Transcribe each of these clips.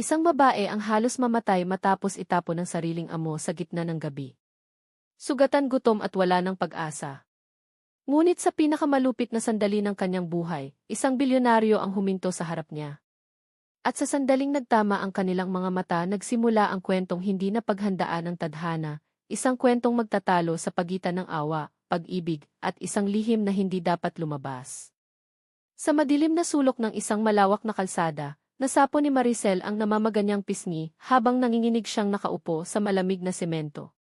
Isang babae ang halos mamatay matapos itapon ng sariling amo sa gitna ng gabi. Sugatan, gutom at wala ng pag-asa. Ngunit sa pinakamalupit na sandali ng kanyang buhay, isang bilyonaryo ang huminto sa harap niya. At sa sandaling nagtama ang kanilang mga mata, nagsimula ang kwentong hindi na paghandaan ng tadhana, isang kwentong magtatalo sa pagitan ng awa, pag-ibig, at isang lihim na hindi dapat lumabas. Sa madilim na sulok ng isang malawak na kalsada, nasapo ni Maricel ang namamaganyang pisngi habang nanginginig siyang nakaupo sa malamig na semento.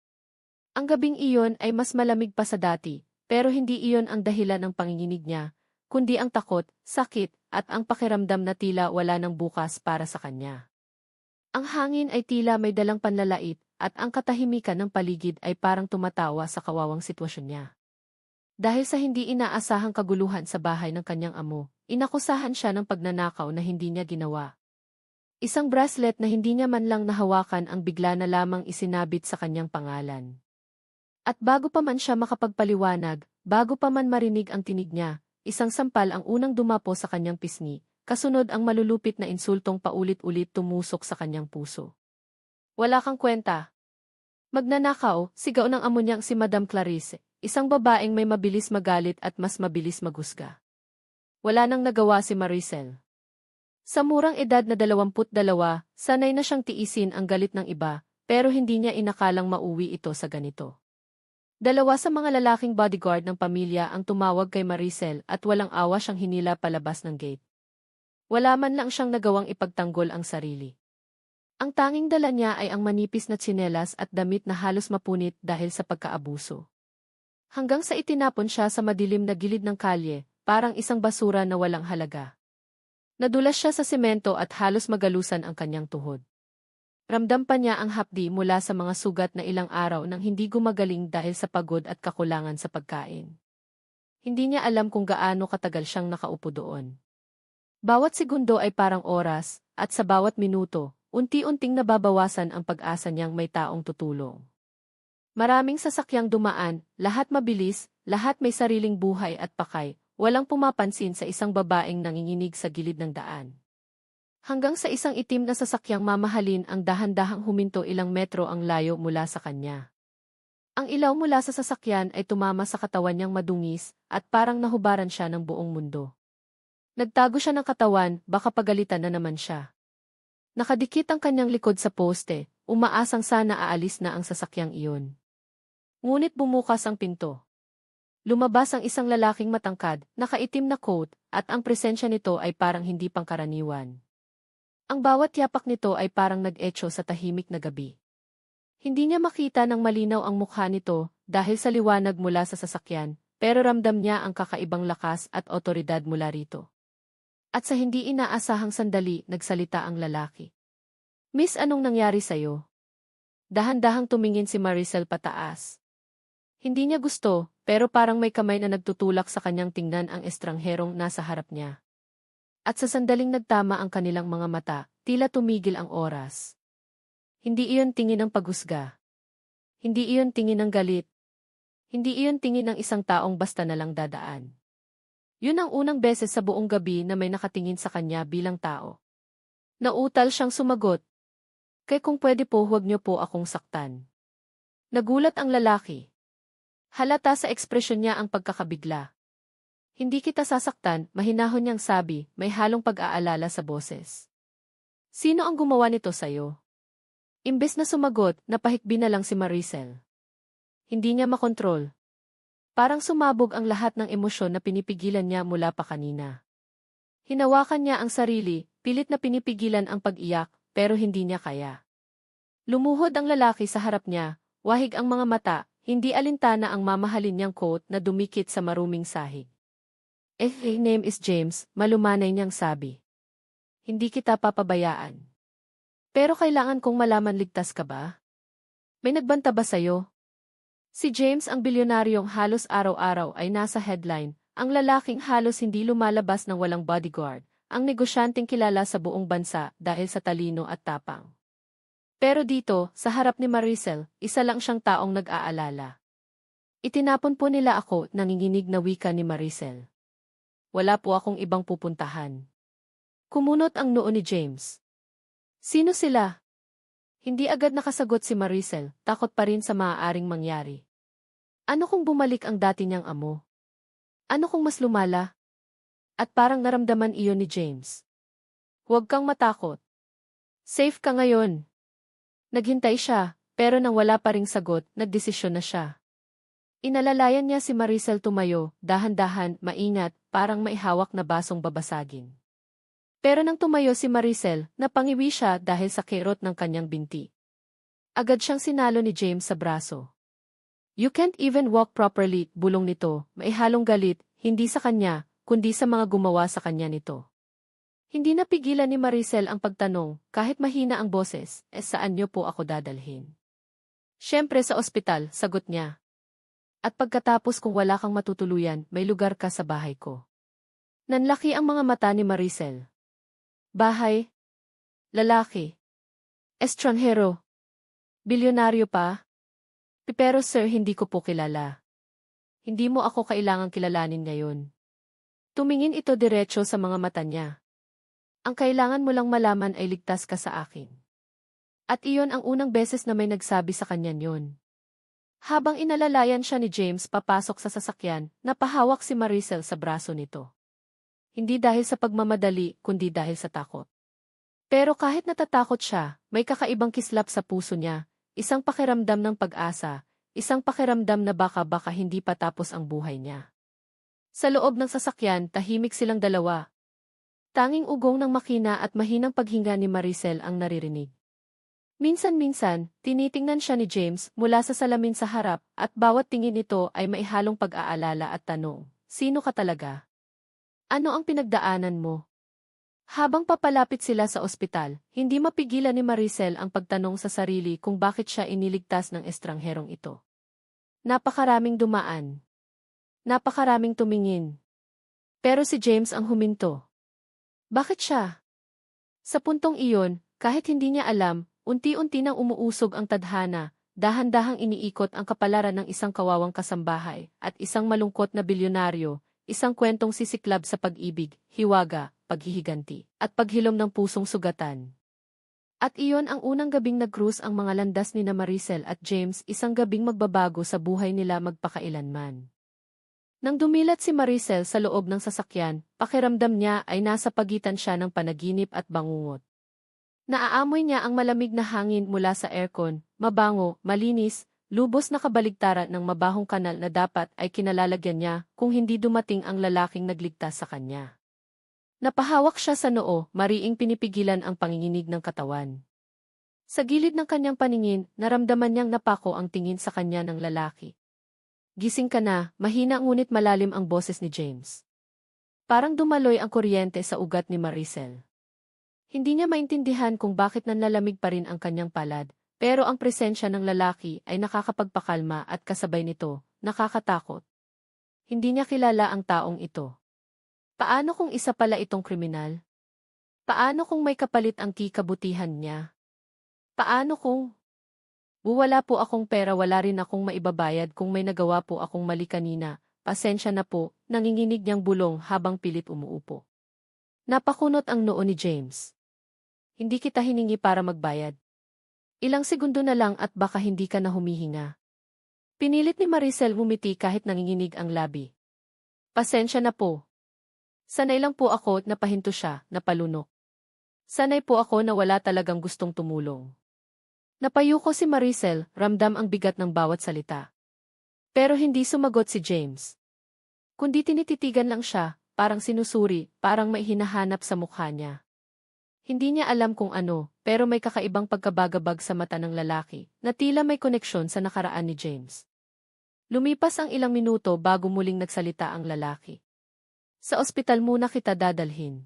Ang gabing iyon ay mas malamig pa sa dati, pero hindi iyon ang dahilan ng panginginig niya, kundi ang takot, sakit, at ang pakiramdam na tila wala ng bukas para sa kanya. Ang hangin ay tila may dalang panlalait, at ang katahimikan ng paligid ay parang tumatawa sa kawawang sitwasyon niya. Dahil sa hindi inaasahang kaguluhan sa bahay ng kanyang amo, inakusahan siya ng pagnanakaw na hindi niya ginawa. Isang bracelet na hindi niya man lang nahawakan ang bigla na lamang isinabit sa kanyang pangalan. At bago pa man siya makapagpaliwanag, bago pa man marinig ang tinig niya, isang sampal ang unang dumapo sa kanyang pisngi, kasunod ang malulupit na insultong paulit-ulit tumusok sa kanyang puso. Wala kang kwenta. Magnanakaw, sigaw ng amo niyang si Madam Clarice, isang babaeng may mabilis magalit at mas mabilis maghusga. Wala nang nagawa si Maricel. Sa murang edad na 22, sanay na siyang tiisin ang galit ng iba, pero hindi niya inakalang mauwi ito sa ganito. Dalawa sa mga lalaking bodyguard ng pamilya ang tumawag kay Maricel at walang awa siyang hinila palabas ng gate. Wala man lang siyang nagawang ipagtanggol ang sarili. Ang tanging dala niya ay ang manipis na tsinelas at damit na halos mapunit dahil sa pagkaabuso. Hanggang sa itinapon siya sa madilim na gilid ng kalye, parang isang basura na walang halaga. Nadulas siya sa semento at halos magalusan ang kanyang tuhod. Ramdam pa niya ang hapdi mula sa mga sugat na ilang araw nang hindi gumagaling dahil sa pagod at kakulangan sa pagkain. Hindi niya alam kung gaano katagal siyang nakaupo doon. Bawat segundo ay parang oras, at sa bawat minuto, unti-unting nababawasan ang pag-asa niyang may taong tutulong. Maraming sasakyang dumaan, lahat mabilis, lahat may sariling buhay at pakay, walang pumapansin sa isang babaeng nanginginig sa gilid ng daan. Hanggang sa isang itim na sasakyang mamahalin ang dahan-dahang huminto ilang metro ang layo mula sa kanya. Ang ilaw mula sa sasakyan ay tumama sa katawan niyang madungis at parang nahubaran siya ng buong mundo. Nagtago siya ng katawan, baka pagalitan na naman siya. Nakadikit ang kanyang likod sa poste, umaasang sana aalis na ang sasakyang iyon. Ngunit bumukas ang pinto. Lumabas ang isang lalaking matangkad, nakaitim na coat, at ang presensya nito ay parang hindi pangkaraniwan. Ang bawat yapak nito ay parang nag-etso sa tahimik na gabi. Hindi niya makita ng malinaw ang mukha nito dahil sa liwanag mula sa sasakyan, pero ramdam niya ang kakaibang lakas at otoridad mula rito. At sa hindi inaasahang sandali, nagsalita ang lalaki. "Miss, anong nangyari sa'yo?" Dahan-dahang tumingin si Maricel pataas. Hindi niya gusto, pero parang may kamay na nagtutulak sa kanyang tingnan ang estrangherong nasa harap niya. At sa sandaling nagtama ang kanilang mga mata, tila tumigil ang oras. Hindi iyon tingin ng paghusga. Hindi iyon tingin ng galit. Hindi iyon tingin ng isang taong basta na lang dadaan. Yun ang unang beses sa buong gabi na may nakatingin sa kanya bilang tao. Nautal siyang sumagot. "Kaya kung pwede po, huwag niyo po akong saktan." Nagulat ang lalaki. Halata sa ekspresyon niya ang pagkakabigla. "Hindi kita sasaktan," mahinahon niyang sabi, may halong pag-aalala sa boses. "Sino ang gumawa nito sa'yo?" Imbes na sumagot, napahikbi na lang si Maricel. Hindi niya makontrol. Parang sumabog ang lahat ng emosyon na pinipigilan niya mula pa kanina. Hinawakan niya ang sarili, pilit na pinipigilan ang pag-iyak, pero hindi niya kaya. Lumuhod ang lalaki sa harap niya, wahig ang mga mata, hindi alintana ang mamahalin niyang coat na dumikit sa maruming sahig. "His name is James," malumanay niyang sabi. "Hindi kita papabayaan. Pero kailangan kong malaman, ligtas ka ba? May nagbanta ba sa'yo?" Si James, ang bilyonaryong halos araw-araw ay nasa headline, ang lalaking halos hindi lumalabas ng walang bodyguard, ang negosyanteng kilala sa buong bansa dahil sa talino at tapang. Pero dito, sa harap ni Maricel, isa lang siyang taong nag-aalala. "Itinapon po nila ako," nanginginig na wika ni Maricel. "Wala po akong ibang pupuntahan." Kumunot ang noo ni James. Sino sila? Hindi agad nakasagot si Maricel, takot pa rin sa maaaring mangyari. Ano kung bumalik ang dati niyang amo? Ano kung mas lumala? At parang naramdaman iyon ni James. Huwag kang matakot. Safe ka ngayon. Naghintay siya, pero nang wala pa ring sagot, nagdesisyon na siya. Inalalayan niya si Maricel tumayo, dahan-dahan, maingat, parang maihawak na basong babasagin. Pero nang tumayo si Maricel, napangiwi siya dahil sa kirot ng kanyang binti. Agad siyang sinalo ni James sa braso. You can't even walk properly, bulong nito, maihalong galit, hindi sa kanya, kundi sa mga gumawa sa kanya nito. Hindi napigilan ni Maricel ang pagtanong, kahit mahina ang boses, saan niyo po ako dadalhin? Siyempre sa ospital, sagot niya. At pagkatapos kung wala kang matutuluyan, may lugar ka sa bahay ko. Nanlaki ang mga mata ni Maricel. Bahay? Lalaki? Estranghero? Bilyonaryo pa? Pero sir, hindi ko po kilala. Hindi mo ako kailangang kilalanin ngayon. Tumingin ito diretso sa mga mata niya. Ang kailangan mo lang malaman ay ligtas ka sa akin. At iyon ang unang beses na may nagsabi sa kanya yon. Habang inalalayan siya ni James papasok sa sasakyan, napahawak si Maricel sa braso nito. Hindi dahil sa pagmamadali, kundi dahil sa takot. Pero kahit natatakot siya, may kakaibang kislap sa puso niya, isang pakiramdam ng pag-asa, isang pakiramdam na baka hindi pa tapos ang buhay niya. Sa loob ng sasakyan, tahimik silang dalawa. Tanging ugong ng makina at mahinang paghinga ni Maricel ang naririnig. Minsan-minsan, tinitingnan siya ni James mula sa salamin sa harap at bawat tingin nito ay maihalong pag-aalala at tanong, sino ka talaga? Ano ang pinagdaanan mo? Habang papalapit sila sa ospital, hindi mapigilan ni Maricel ang pagtanong sa sarili kung bakit siya iniligtas ng estrangherong ito. Napakaraming dumaan. Napakaraming tumingin. Pero si James ang huminto. Bakit siya? Sa puntong iyon, kahit hindi niya alam, unti-unti nang umuusog ang tadhana, dahan-dahang iniikot ang kapalaran ng isang kawawang kasambahay at isang malungkot na bilyonaryo, isang kwentong sisiklab sa pag-ibig, hiwaga, paghihiganti, at paghilom ng pusong sugatan. At iyon ang unang gabing nag-cruise ang mga landas ni na Maricel at James, isang gabing magbabago sa buhay nila magpakailanman. Nang dumilat si Maricel sa loob ng sasakyan, pakiramdam niya ay nasa pagitan siya ng panaginip at bangungot. Naaamoy niya ang malamig na hangin mula sa aircon, mabango, malinis, lubos na kabaligtaran ng mabahong kanal na dapat ay kinalalagyan niya kung hindi dumating ang lalaking nagligtas sa kanya. Napahawak siya sa noo, mariing pinipigilan ang panginginig ng katawan. Sa gilid ng kanyang paningin, naramdaman niyang napako ang tingin sa kanya ng lalaki. Gising ka na, mahina ngunit malalim ang boses ni James. Parang dumaloy ang kuryente sa ugat ni Maricel. Hindi niya maintindihan kung bakit nanlalamig pa rin ang kanyang palad, pero ang presensya ng lalaki ay nakakapagpakalma at kasabay nito, nakakatakot. Hindi niya kilala ang taong ito. Paano kung isa pala itong kriminal? Paano kung may kapalit ang kikabutihan niya? Paano kung wala po akong pera, wala rin akong maibabayad kung may nagawa po akong mali kanina, pasensya na po, nanginginig niyang bulong habang pilit umuupo. Napakunot ang noo ni James. Hindi kita hiningi para magbayad. Ilang segundo na lang at baka hindi ka na humihinga. Pinilit ni Maricel humiti kahit nanginginig ang labi. Pasensya na po. Sanay lang po ako, napahinto siya, napalunok. Sanay po ako na wala talagang gustong tumulong. Napayuko si Maricel, ramdam ang bigat ng bawat salita. Pero hindi sumagot si James. Kundi tinititigan lang siya, parang sinusuri, parang may hinahanap sa mukha niya. Hindi niya alam kung ano, pero may kakaibang pagkabagabag sa mata ng lalaki, na tila may koneksyon sa nakaraan ni James. Lumipas ang ilang minuto bago muling nagsalita ang lalaki. Sa ospital muna kita dadalhin.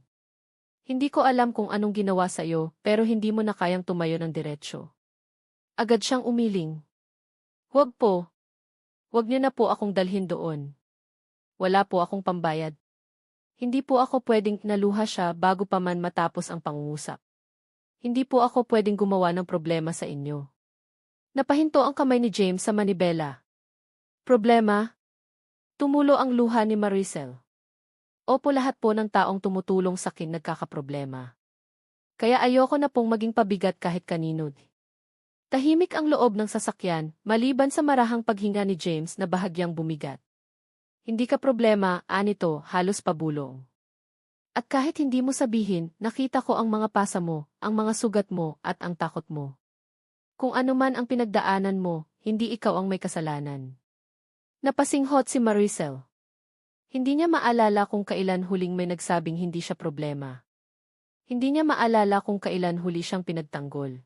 Hindi ko alam kung anong ginawa sa iyo, pero hindi mo na kayang tumayo ng diretsyo. Agad siyang umiling. Huwag po. Huwag niyo na po akong dalhin doon. Wala po akong pambayad. Hindi po ako pwedeng naluha siya bago pa man matapos ang pangungusap. Hindi po ako pwedeng gumawa ng problema sa inyo. Napahinto ang kamay ni James sa manibela. Problema? Tumulo ang luha ni Maricel. Opo, lahat po ng taong tumutulong sa akin nagkakaproblema. Kaya ayoko na pong maging pabigat kahit kanino. Tahimik ang loob ng sasakyan, maliban sa marahang paghinga ni James na bahagyang bumigat. Hindi ka problema, anito, halos pabulong. At kahit hindi mo sabihin, nakita ko ang mga pasa mo, ang mga sugat mo, at ang takot mo. Kung ano man ang pinagdaanan mo, hindi ikaw ang may kasalanan. Napasinghot si Maricel. Hindi niya maalala kung kailan huling may nagsabing hindi siya problema. Hindi niya maalala kung kailan huli siyang pinagtanggol.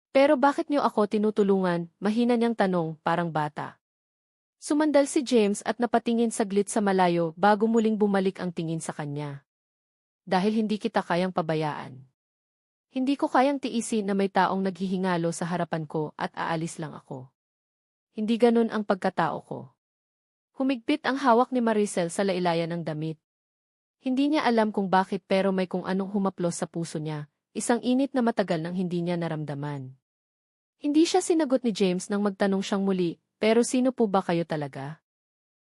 Pero bakit niyo ako tinutulungan? Mahina niyang tanong, parang bata. Sumandal si James at napatingin saglit sa malayo bago muling bumalik ang tingin sa kanya. Dahil hindi kita kayang pabayaan. Hindi ko kayang tiisin na may taong naghihingalo sa harapan ko at aalis lang ako. Hindi ganun ang pagkatao ko. Humigpit ang hawak ni Maricel sa lailayan ng damit. Hindi niya alam kung bakit pero may kung anong humaplos sa puso niya, isang init na matagal nang hindi niya naramdaman. Hindi siya sinagot ni James nang magtanong siyang muli, pero sino po ba kayo talaga?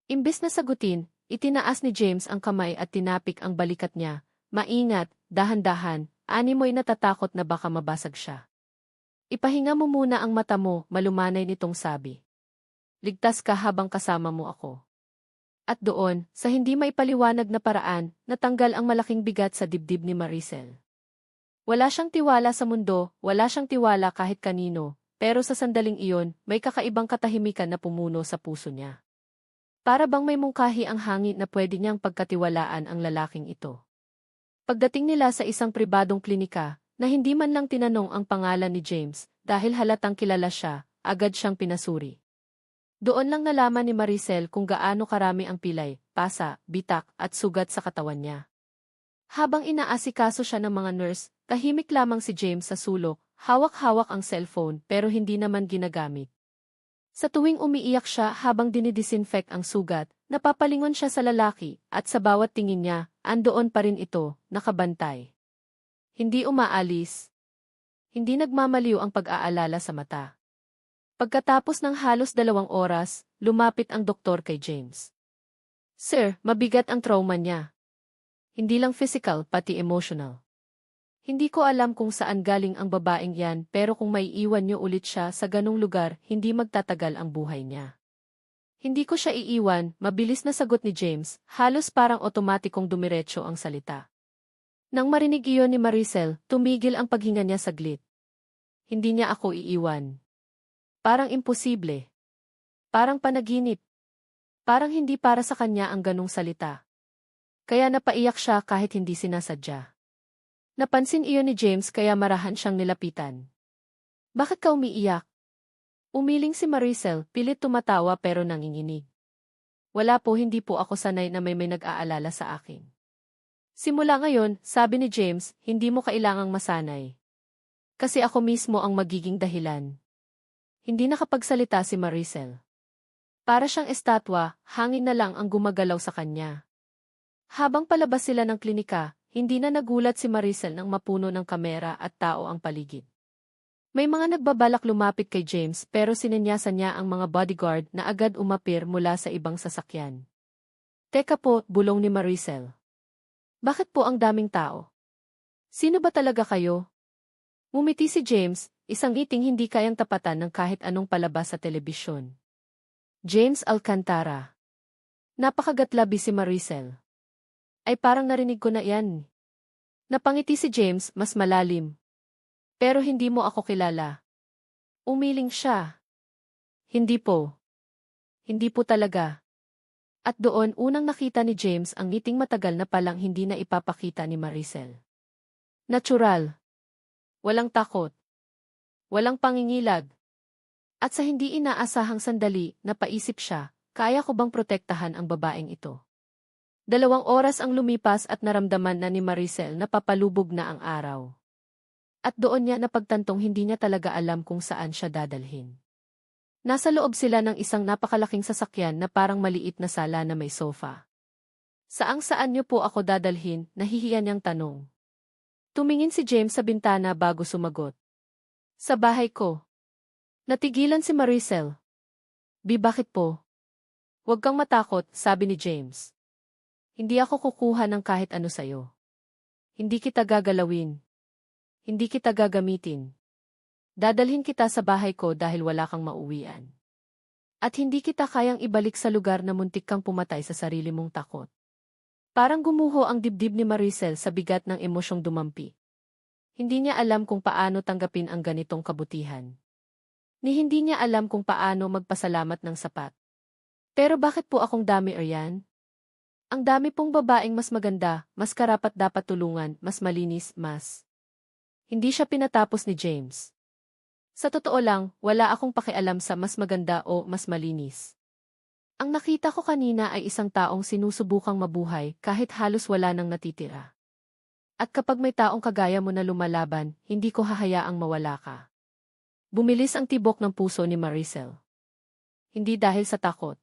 Imbes na sagutin, itinaas ni James ang kamay at tinapik ang balikat niya, maingat, dahan-dahan, animoy natatakot na baka mabasag siya. Ipahinga mo muna ang mata mo, malumanay nitong sabi. Ligtas ka habang kasama mo ako. At doon, sa hindi maipaliwanag na paraan, natanggal ang malaking bigat sa dibdib ni Maricel. Wala siyang tiwala sa mundo, wala siyang tiwala kahit kanino, pero sa sandaling iyon, may kakaibang katahimikan na pumuno sa puso niya. Para bang may mungkahi ang hangin na pwede niyang pagkatiwalaan ang lalaking ito. Pagdating nila sa isang pribadong klinika, na hindi man lang tinanong ang pangalan ni James, dahil halatang kilala siya, agad siyang pinasuri. Doon lang nalaman ni Maricel kung gaano karami ang pilay, pasa, bitak, at sugat sa katawan niya. Habang inaasikaso siya ng mga nurse, tahimik lamang si James sa sulok, hawak-hawak ang cellphone pero hindi naman ginagamit. Sa tuwing umiiyak siya habang dinidisinfect ang sugat, napapalingon siya sa lalaki at sa bawat tingin niya, andoon pa rin ito, nakabantay. Hindi umaalis. Hindi nagmamaliw ang pag-aalala sa mata. Pagkatapos ng halos 2 oras, lumapit ang doktor kay James. Sir, mabigat ang trauma niya. Hindi lang physical, pati emotional. Hindi ko alam kung saan galing ang babaeng yan pero kung may iwan niyo ulit siya sa ganung lugar, hindi magtatagal ang buhay niya. Hindi ko siya iiwan, mabilis na sagot ni James, halos parang otomatikong dumiretso ang salita. Nang marinig iyon ni Maricel, tumigil ang paghinga niya saglit. Hindi niya ako iiwan. Parang imposible. Parang panaginip. Parang hindi para sa kanya ang ganung salita. Kaya napaiyak siya kahit hindi sinasadya. Napansin iyon ni James kaya marahan siyang nilapitan. Bakit ka umiiyak? Umiling si Maricel, pilit tumatawa pero nanginginig. Wala po, hindi po ako sanay na may nag-aalala sa akin. Simula ngayon, sabi ni James, hindi mo kailangang masanay. Kasi ako mismo ang magiging dahilan. Hindi nakapagsalita si Maricel. Para siyang estatwa, hangin na lang ang gumagalaw sa kanya. Habang palabas sila ng klinika, hindi na nagulat si Maricel nang mapuno ng kamera at tao ang paligid. May mga nagbabalak lumapit kay James pero sinenyasan niya ang mga bodyguard na agad umapir mula sa ibang sasakyan. Teka po, bulong ni Maricel. Bakit po ang daming tao? Sino ba talaga kayo? Ngumiti si James, isang ngiting hindi kayang tapatan ng kahit anong palabas sa telebisyon. James Alcantara. Napakagatlabi si Maricel. Ay parang narinig ko na yan. Napangiti si James, mas malalim. Pero hindi mo ako kilala. Umiling siya. Hindi po. Hindi po talaga. At doon unang nakita ni James ang ngiting matagal na palang hindi na ipapakita ni Maricel. Natural. Walang takot. Walang pangingilag. At sa hindi inaasahang sandali, napaisip siya, kaya ko bang protektahan ang babaeng ito? 2 oras ang lumipas at naramdaman na ni Maricel na papalubog na ang araw. At doon niya napagtantong hindi niya talaga alam kung saan siya dadalhin. Nasa loob sila ng isang napakalaking sasakyan na parang maliit na sala na may sofa. Saan niyo po ako dadalhin? Nahihiyan niyang tanong. Tumingin si James sa bintana bago sumagot. Sa bahay ko. Natigilan si Maricel. Bakit po? Huwag kang matakot, sabi ni James. Hindi ako kukuha ng kahit ano sayo. Hindi kita gagalawin. Hindi kita gagamitin. Dadalhin kita sa bahay ko dahil wala kang mauwian. At hindi kita kayang ibalik sa lugar na muntik kang pumatay sa sarili mong takot. Parang gumuho ang dibdib ni Maricel sa bigat ng emosyong dumampi. Hindi niya alam kung paano tanggapin ang ganitong kabutihan. Ni hindi niya alam kung paano magpasalamat ng sapat. Pero bakit po akong dami, Aryan? Ang dami pong babaeng mas maganda, mas karapat-dapat tulungan, mas malinis, mas... Hindi siya pinatapos ni James. Sa totoo lang, wala akong pakialam sa mas maganda o mas malinis. Ang nakita ko kanina ay isang taong sinusubukang mabuhay kahit halos wala nang natitira. At kapag may taong kagaya mo na lumalaban, hindi ko hahayaang mawala ka. Bumilis ang tibok ng puso ni Maricel. Hindi dahil sa takot.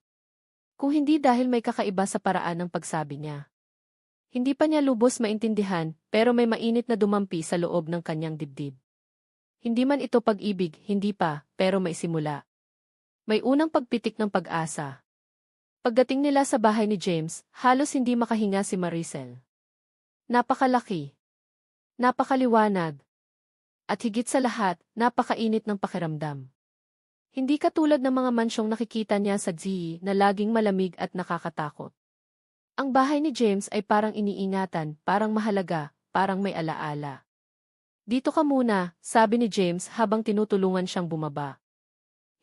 Kung hindi dahil may kakaiba sa paraan ng pagsabi niya. Hindi pa niya lubos maintindihan, pero may mainit na dumampi sa loob ng kanyang dibdib. Hindi man ito pag-ibig, hindi pa, pero may simula. May unang pagpitik ng pag-asa. Pagdating nila sa bahay ni James, halos hindi makahinga si Maricel. Napakalaki. Napakaliwanag. At higit sa lahat, napakainit ng pakiramdam. Hindi katulad ng mga mansyong nakikita niya sa GE na laging malamig at nakakatakot. Ang bahay ni James ay parang iniingatan, parang mahalaga, parang may alaala. Dito ka muna, sabi ni James habang tinutulungan siyang bumaba.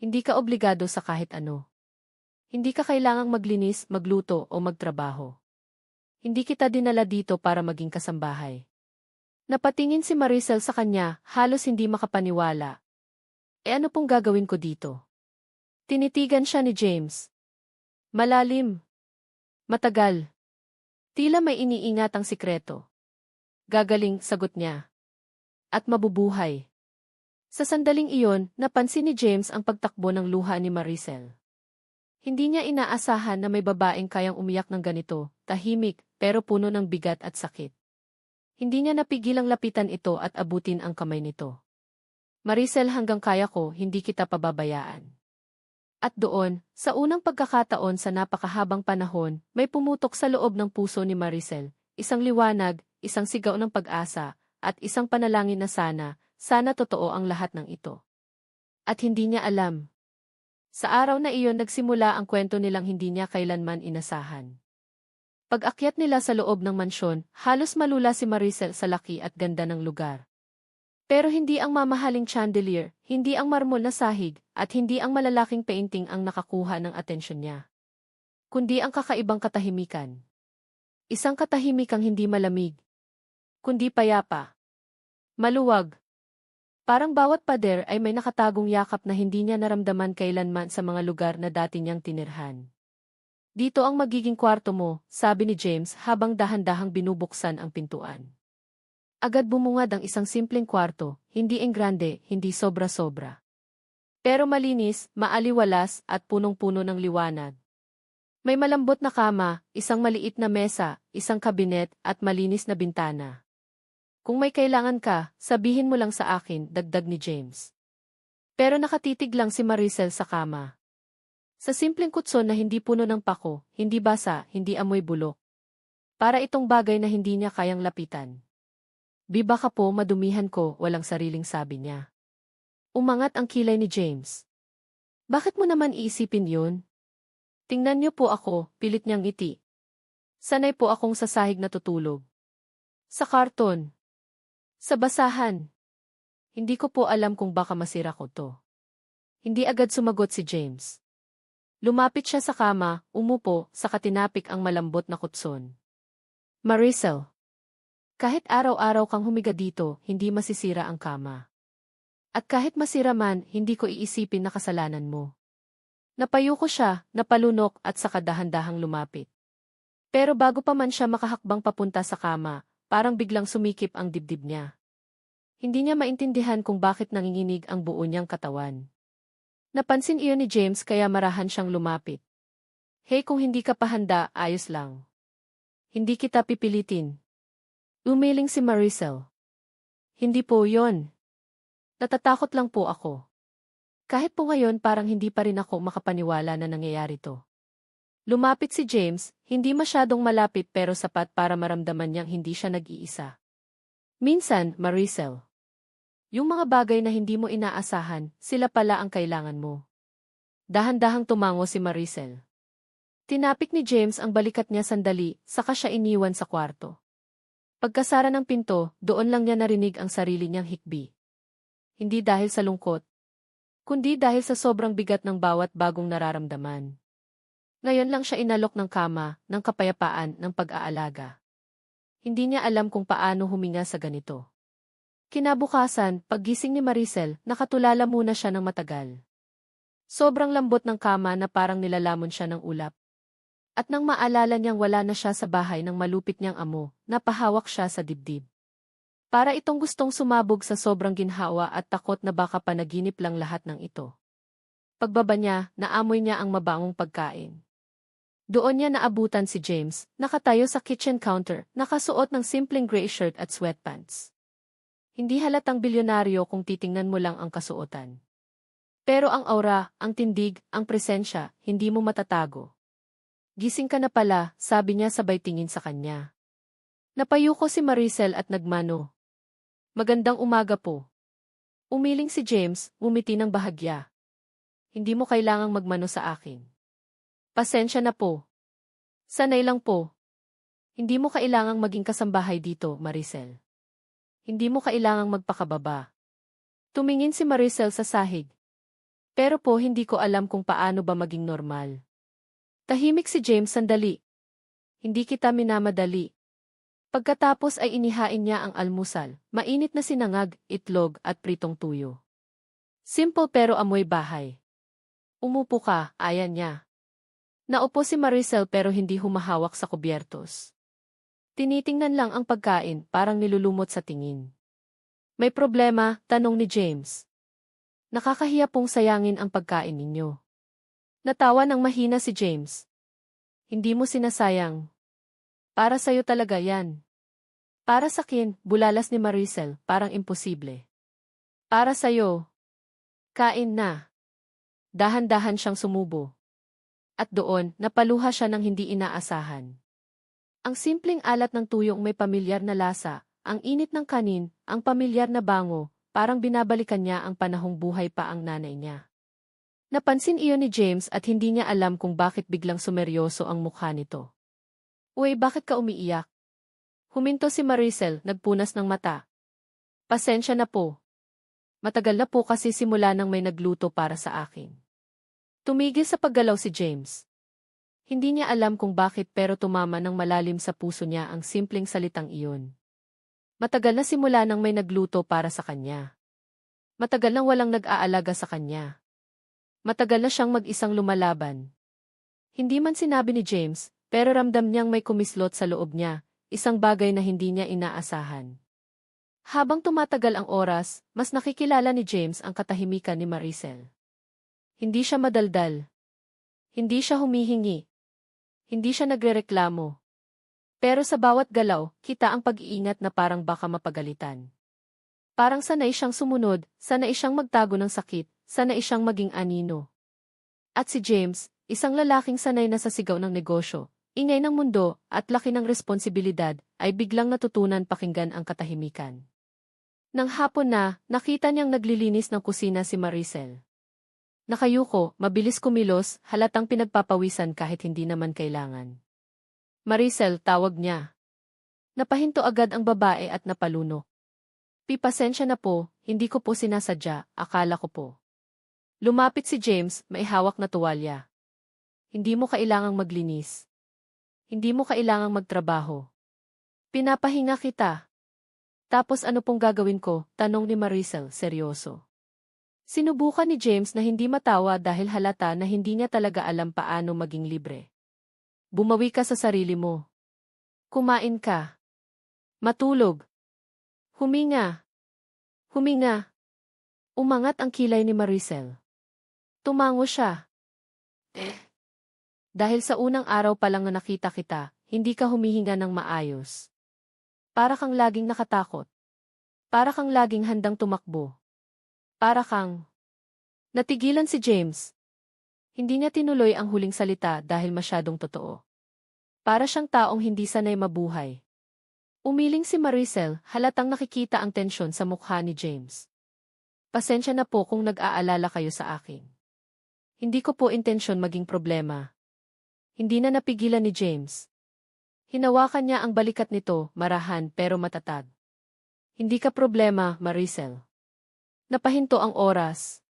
Hindi ka obligado sa kahit ano. Hindi ka kailangang maglinis, magluto o magtrabaho. Hindi kita dinala dito para maging kasambahay. Napatingin si Maricel sa kanya, halos hindi makapaniwala. Ano pong gagawin ko dito? Tinitigan siya ni James. Malalim. Matagal. Tila may iniingatang sikreto. Gagaling, sagot niya. At mabubuhay. Sa sandaling iyon, napansin ni James ang pagtakbo ng luha ni Maricel. Hindi niya inaasahan na may babaeng kayang umiyak ng ganito, tahimik, pero puno ng bigat at sakit. Hindi niya napigilang lapitan ito at abutin ang kamay nito. Maricel, hanggang kaya ko, hindi kita pababayaan. At doon, sa unang pagkakataon sa napakahabang panahon, may pumutok sa loob ng puso ni Maricel, isang liwanag, isang sigaw ng pag-asa, at isang panalangin na sana totoo ang lahat ng ito. At hindi niya alam. Sa araw na iyon nagsimula ang kwento nilang hindi niya kailanman inasahan. Pag-akyat nila sa loob ng mansyon, halos malula si Maricel sa laki at ganda ng lugar. Pero hindi ang mamahaling chandelier, hindi ang marmol na sahig, at hindi ang malalaking painting ang nakakuha ng atensyon niya. Kundi ang kakaibang katahimikan. Isang katahimikang hindi malamig. Kundi payapa. Maluwag. Parang bawat pader ay may nakatagong yakap na hindi niya naramdaman kailanman sa mga lugar na dati niyang tinirhan. Dito ang magiging kwarto mo, sabi ni James habang dahan-dahang binubuksan ang pintuan. Agad bumungad ang isang simpleng kwarto, hindi enggrande, hindi sobra-sobra. Pero malinis, maaliwalas at punong-puno ng liwanag. May malambot na kama, isang maliit na mesa, isang kabinet at malinis na bintana. Kung may kailangan ka, sabihin mo lang sa akin, dagdag ni James. Pero nakatitig lang si Maricel sa kama. Sa simpleng kutson na hindi puno ng pako, hindi basa, hindi amoy bulok. Para itong bagay na hindi niya kayang lapitan. Biba ka po, madumihan ko, walang sariling sabi niya. Umangat ang kilay ni James. Bakit mo naman iisipin yun? Tingnan niyo po ako, pilit niyang ngiti. Sanay po akong sa sahig natutulog. Sa karton. Sa basahan. Hindi ko po alam kung baka masira ko to. Hindi agad sumagot si James. Lumapit siya sa kama, umupo, saka tinapik ang malambot na kutson. Maricel. Kahit araw-araw kang humiga dito, hindi masisira ang kama. At kahit masira man, hindi ko iisipin na kasalanan mo. Napayo ko siya, napalunok at saka dahan-dahang lumapit. Pero bago pa man siya makahakbang papunta sa kama, parang biglang sumikip ang dibdib niya. Hindi niya maintindihan kung bakit nanginginig ang buo niyang katawan. Napansin iyon ni James kaya marahan siyang lumapit. Hey, kung hindi ka pa handa, ayos lang. Hindi kita pipilitin. Umiling si Maricel. Hindi po yon. Natatakot lang po ako. Kahit po ngayon parang hindi pa rin ako makapaniwala na nangyayari to. Lumapit si James, hindi masyadong malapit pero sapat para maramdaman niyang hindi siya nag-iisa. Minsan, Maricel. Yung mga bagay na hindi mo inaasahan, sila pala ang kailangan mo. Dahan-dahang tumango si Maricel. Tinapik ni James ang balikat niya sandali, saka siya iniwan sa kwarto. Pagkasara ng pinto, doon lang niya narinig ang sarili niyang hikbi. Hindi dahil sa lungkot, kundi dahil sa sobrang bigat ng bawat bagong nararamdaman. Ngayon lang siya inalok ng kama, ng kapayapaan, ng pag-aalaga. Hindi niya alam kung paano huminga sa ganito. Kinabukasan, paggising ni Maricel, nakatulala muna siya ng matagal. Sobrang lambot ng kama na parang nilalamon siya ng ulap. At nang maalala niyang wala na siya sa bahay ng malupit niyang amo, napahawak siya sa dibdib. Para itong gustong sumabog sa sobrang ginhawa at takot na baka panaginip lang lahat ng ito. Pagbaba niya, naamoy niya ang mabangong pagkain. Doon niya naabutan si James, nakatayo sa kitchen counter, nakasuot ng simpleng gray shirt at sweatpants. Hindi halatang bilyonaryo kung titingnan mo lang ang kasuotan. Pero ang aura, ang tindig, ang presensya, hindi mo matatago. Gising ka na pala, sabi niya sabay tingin sa kanya. Napayuko si Maricel at nagmano. Magandang umaga po. Umiling si James, umiti ng bahagya. Hindi mo kailangang magmano sa akin. Pasensya na po. Sanay lang po. Hindi mo kailangang maging kasambahay dito, Maricel. Hindi mo kailangang magpakababa. Tumingin si Maricel sa sahig. Pero po hindi ko alam kung paano ba maging normal. Tahimik si James sandali. Hindi kita minamadali. Pagkatapos ay inihain niya ang almusal, mainit na sinangag, itlog at pritong tuyo. Simple pero amoy bahay. Umupo ka, ayan niya. Naupo si Maricel pero hindi humahawak sa kubyertos. Tinitingnan lang ang pagkain, parang nilulumot sa tingin. May problema, tanong ni James. Nakakahiya pong sayangin ang pagkain ninyo. Natawa ng mahina si James. Hindi mo sinasayang. Para sa'yo talaga yan. Para sakin, bulalas ni Maricel, parang imposible. Para sa'yo. Kain na. Dahan-dahan siyang sumubo. At doon, napaluha siya ng hindi inaasahan. Ang simpleng alat ng tuyong may pamilyar na lasa, ang init ng kanin, ang pamilyar na bango, parang binabalikan niya ang panahong buhay pa ang nanay niya. Napansin iyon ni James at hindi niya alam kung bakit biglang sumeryoso ang mukha nito. Uy, bakit ka umiiyak? Huminto si Maricel, nagpunas ng mata. Pasensya na po. Matagal na po kasi simula nang may nagluto para sa akin. Tumigil sa paggalaw si James. Hindi niya alam kung bakit pero tumama ng malalim sa puso niya ang simpleng salitang iyon. Matagal na simula nang may nagluto para sa kanya. Matagal nang walang nag-aalaga sa kanya. Matagal na siyang mag-isang lumalaban. Hindi man sinabi ni James, pero ramdam niyang may kumislot sa loob niya, isang bagay na hindi niya inaasahan. Habang tumatagal ang oras, mas nakikilala ni James ang katahimikan ni Maricel. Hindi siya madaldal. Hindi siya humihingi. Hindi siya nagrereklamo. Pero sa bawat galaw, kita ang pag-iingat na parang baka mapagalitan. Parang sanay siyang sumunod, sanay siyang magtago ng sakit, sanay siyang maging anino. At si James, isang lalaking sanay na sa sigaw ng negosyo, ingay ng mundo, at laki ng responsibilidad, ay biglang natutunan pakinggan ang katahimikan. Nang hapon na, nakita niyang naglilinis ng kusina si Maricel. Nakayuko, mabilis kumilos, halatang pinagpapawisan kahit hindi naman kailangan. Maricel, tawag niya. Napahinto agad ang babae at napalunok. Pasensya na po, hindi ko po sinasadya, akala ko po. Lumapit si James, may hawak na tuwalya. Hindi mo kailangang maglinis. Hindi mo kailangang magtrabaho. Pinapahinga kita. Tapos ano pong gagawin ko? Tanong ni Maricel, seryoso. Sinubukan ni James na hindi matawa dahil halata na hindi niya talaga alam paano maging libre. Bumawi ka sa sarili mo. Kumain ka. Matulog. Huminga. Huminga. Umangat ang kilay ni Maricel. Tumango siya. Dahil sa unang araw pa lang na nakita kita, hindi ka humihinga ng maayos. Para kang laging nakatakot. Para kang laging handang tumakbo. Para kang... Natigilan si James. Hindi niya tinuloy ang huling salita dahil masyadong totoo. Para siyang taong hindi sanay mabuhay. Umiling si Maricel, halatang nakikita ang tensyon sa mukha ni James. Pasensya na po kung nag-aalala kayo sa akin. Hindi ko po intensyon maging problema. Hindi na napigilan ni James. Hinawakan niya ang balikat nito, marahan pero matatag. Hindi ka problema, Maricel. Napahinto ang oras.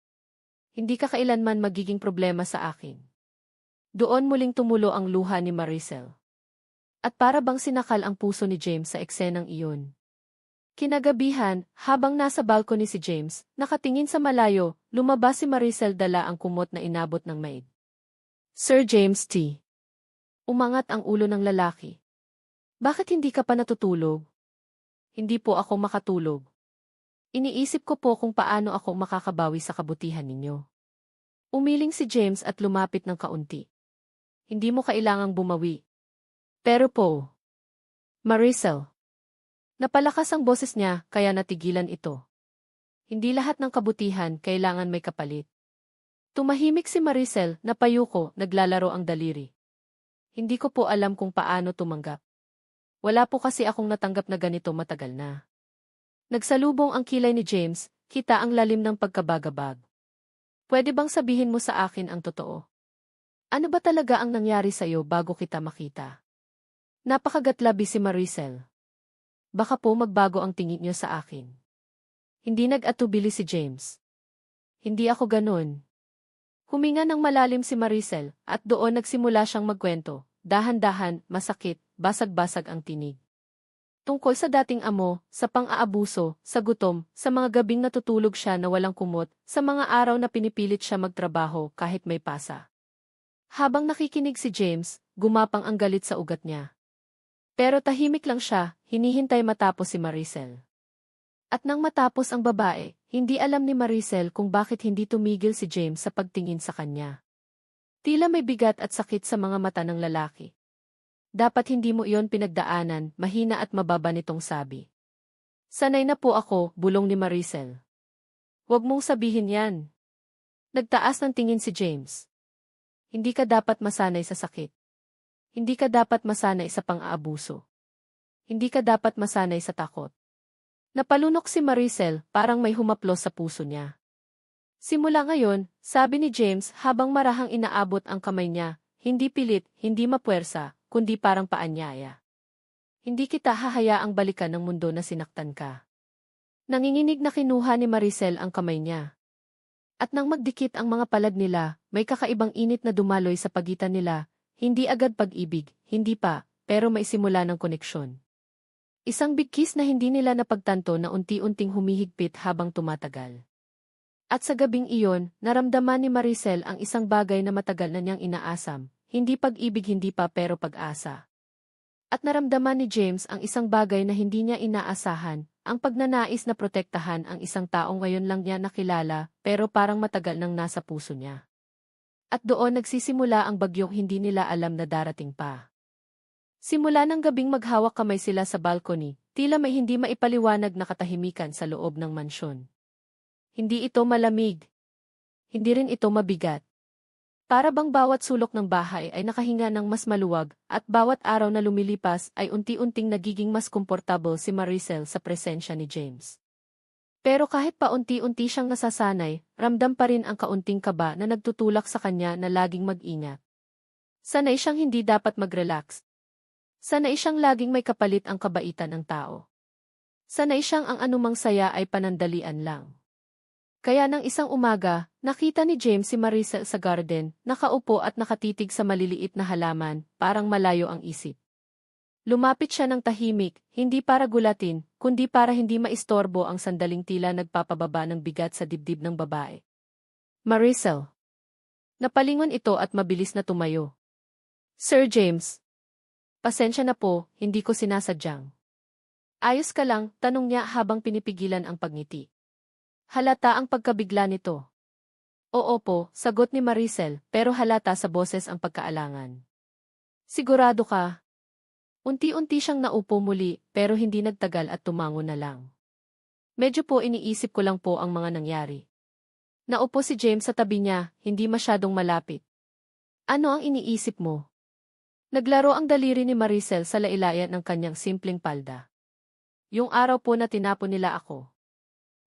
Hindi ka kailanman magiging problema sa akin. Doon muling tumulo ang luha ni Maricel. At para bang sinakal ang puso ni James sa eksenang iyon. Kinagabihan, habang nasa balcony si James, nakatingin sa malayo, lumabas si Maricel dala ang kumot na inabot ng maid. Sir James T. Umangat ang ulo ng lalaki. Bakit hindi ka pa natutulog? Hindi po ako makatulog. Iniisip ko po kung paano ako makakabawi sa kabutihan ninyo. Umiling si James at lumapit ng kaunti. Hindi mo kailangang bumawi. Pero po, Maricel. Napalakas ang boses niya, kaya natigilan ito. Hindi lahat ng kabutihan kailangan may kapalit. Tumahimik si Maricel, napayuko, naglalaro ang daliri. Hindi ko po alam kung paano tumanggap. Wala po kasi akong natanggap na ganito matagal na. Nagsalubong ang kilay ni James, kita ang lalim ng pagkabagabag. Pwede bang sabihin mo sa akin ang totoo? Ano ba talaga ang nangyari sa'yo bago kita makita? Napakagatlabi si Maricel. Baka po magbago ang tingin niyo sa akin. Hindi nag-atubili si James. Hindi ako ganun. Huminga ng malalim si Maricel at doon nagsimula siyang magkwento. Dahan-dahan, masakit, basag-basag ang tinig. Tungkol sa dating amo, sa pang-aabuso, sa gutom, sa mga gabing natutulog siya na walang kumot, sa mga araw na pinipilit siya magtrabaho kahit may pasa. Habang nakikinig si James, gumapang ang galit sa ugat niya. Pero tahimik lang siya, hinihintay matapos si Maricel. At nang matapos ang babae, hindi alam ni Maricel kung bakit hindi tumigil si James sa pagtingin sa kanya. Tila may bigat at sakit sa mga mata ng lalaki. Dapat hindi mo iyon pinagdaanan, mahina at mababa nitong sabi. Sanay na po ako, bulong ni Maricel. Huwag mong sabihin yan. Nagtaas ng tingin si James. Hindi ka dapat masanay sa sakit. Hindi ka dapat masanay sa pang-aabuso. Hindi ka dapat masanay sa takot. Napalunok si Maricel, parang may humaplos sa puso niya. Simula ngayon, sabi ni James habang marahang inaabot ang kamay niya, hindi pilit, hindi mapuwersa, kundi parang paanyaya. Hindi kita hahayaang balikan ng mundo na sinaktan ka. Nanginginig na kinuha ni Maricel ang kamay niya. At nang magdikit ang mga palad nila, may kakaibang init na dumaloy sa pagitan nila. Hindi agad pag-ibig, hindi pa, pero may simula ng koneksyon. Isang big kiss na hindi nila napagtanto na unti-unting humihigpit habang tumatagal. At sa gabing iyon, naramdaman ni Maricel ang isang bagay na matagal na niyang inaasam, hindi pag-ibig hindi pa pero pag-asa. At naramdaman ni James ang isang bagay na hindi niya inaasahan, ang pagnanais na protektahan ang isang taong ngayon lang niya nakilala pero parang matagal nang nasa puso niya. At doon nagsisimula ang bagyong hindi nila alam na darating pa. Simula ng gabing maghawak kamay sila sa balcony, tila may hindi maipaliwanag na katahimikan sa loob ng mansyon. Hindi ito malamig. Hindi rin ito mabigat. Para bang bawat sulok ng bahay ay nakahinga ng mas maluwag, at bawat araw na lumilipas ay unti-unting nagiging mas komportable si Maricel sa presensya ni James. Pero kahit pa unti-unti siyang nasasanay, ramdam pa rin ang kaunting kaba na nagtutulak sa kanya na laging mag-ingat. Sanay siyang hindi dapat mag-relax. Sanay siyang laging may kapalit ang kabaitan ng tao. Sanay siyang ang anumang saya ay panandalian lang. Kaya nang isang umaga, nakita ni James si Maricel sa garden, nakaupo at nakatitig sa maliliit na halaman, parang malayo ang isip. Lumapit siya ng tahimik, hindi para gulatin, kundi para hindi maistorbo ang sandaling tila nagpapababa ng bigat sa dibdib ng babae. Maricel. Napalingon ito at mabilis na tumayo. Sir James. Pasensya na po, hindi ko sinasadyang. Ayos ka lang, tanong niya habang pinipigilan ang pagngiti. Halata ang pagkabigla nito. Oo po, sagot ni Maricel, pero halata sa boses ang pagkaalangan. Sigurado ka? Unti-unti siyang naupo muli, pero hindi nagtagal at tumango na lang. Medyo po iniisip ko lang po ang mga nangyari. Naupo si James sa tabi niya, hindi masyadong malapit. Ano ang iniisip mo? Naglaro ang daliri ni Maricel sa lailayan ng kanyang simpleng palda. Yung araw po na tinapon nila ako.